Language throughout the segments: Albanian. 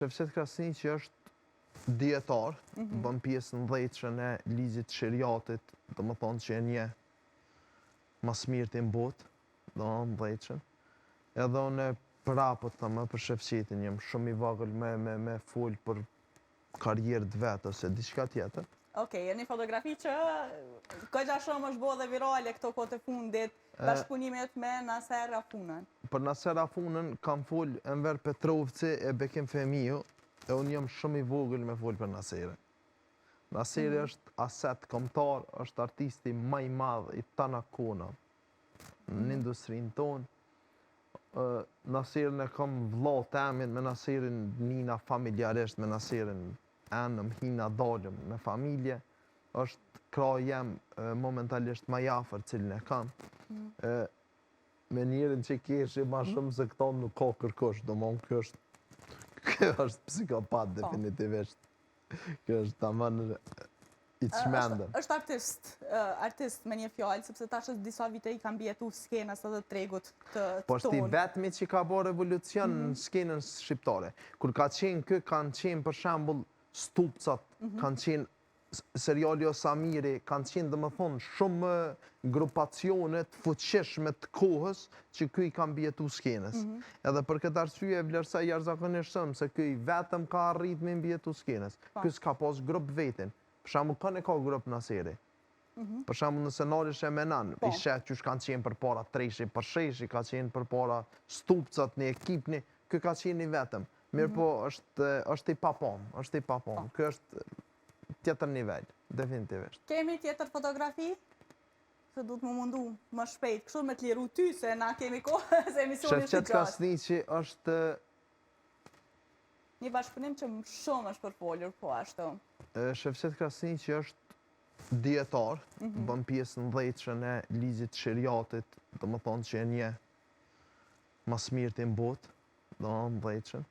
Shefqet Krasni që është dietar, bën pjesë në dhjetëshën e ligjit sheriatit, do më thonë që e nje mas mirë në botë, do në dhjetëshën. Edhe unë prapë të thëmë për Shefqetin, jem shumë i vogël me full për karrierë të vetë ose diçka tjetër. Okej, e një fotografi që këgja shumë është bo dhe virale këto kote fundit, bashkëpunimet me Naser Rafunën. Për Naser Rafunën kam full Enver Petrovci e Bekim Femiu, e unë jam shumë i vogël me full për Naserin. Naseri është aset kombëtar, është artisti më i madh i tana kona në industrinë tonë. Naserin e kam vëlla temin, me Naserin nina familjarisht, me Naserin enëm, hina dalëm me familje, është kraj jem momentalisht ma jafër cilën e kam. Me njerën që keshi ma shumë se këta nuk ka kërkosh, do mon kjo është psikopat definitivisht. Kjo është ta mënë i të shmendën. është artist me një fjallë, sepse tash është disa vite i kam bjetu skenës edhe tregut të tonë. Po është i vetmi që ka bo revolucion në skenën shqiptare. Kur ka qenë kë, kanë qenë për shambull Stupcat, kanë qenë seriali Osamiri, kanë qenë dhe më thonë shumë grupacionet fuqishme të kohës që këj kanë bjetu skenës. Edhe për këtë arsye e vlerësaj jashtëzakonisht shumë se këj vetëm ka arrit me bjetu skenës. Këj s'ka pas grup vetin. Për shembull kanë ka grup Naseri. Për shembull në Senarish e Menan, i shet që kanë qenë për para Treshi për Sheshi, ka qenë për para Stupcat një ekipni, këj ka qenë një vetëm. Mirë po është i papon, Kjo është tjetër nivel, definitivisht. Kemi tjetër fotografi? Se du të më mundu më shpejt, kështu me të liru ty, se na kemi kohë, se emisioni është Shefqet Krasni që është... Një bashkëpunim që shumë është përfolur, po ashtu. Shefqet Krasni që është dietar, bën pjesë në dhjetëshën e ligjit sheriatit, do më thonë që e nje mas mirë në botë, do në dhjetëshën.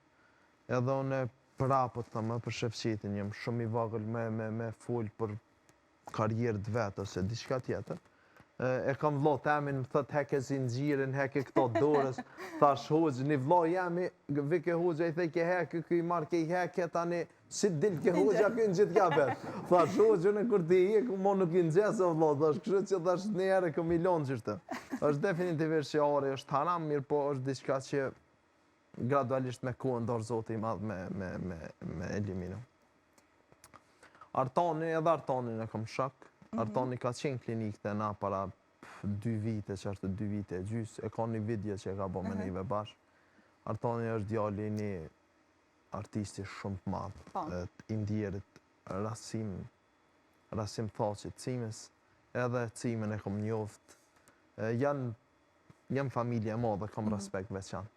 Edhe unë prapë të thëmë për Shefqetin, jem shumë i vogël me full për karrierë të vetë ose diçka tjetër. E kam vëlla temin, më thët heke zinxhirin, heke këto dorës, thash hoxh, një vëlla jemi, vike hoxha i thej ke heke, këj marrë ke i heke, tani si dil ke hoxha këj në gjithë kapet. Thash hoxh, unë kur ti i, mo nuk i në gjesë, vëlla, thash kështu që thash një herë këm milion qështë. është definitivisht që ari është haram, mirë po është diçka që gradualisht me kohën dorë Zoti i madh me eliminu. Artani e kam shok. Artani ka qenë klinikë të na para 2 vite, që është 2 vite e gjysë. E ka një video që e ka bo me neve bashkë. Artani është djalli një artisti shumë të madh, i ndjerit Rasim Thaqit Cimës, edhe Cimën e kom njoft. Janë familje e madhe, kam respekt veçantë.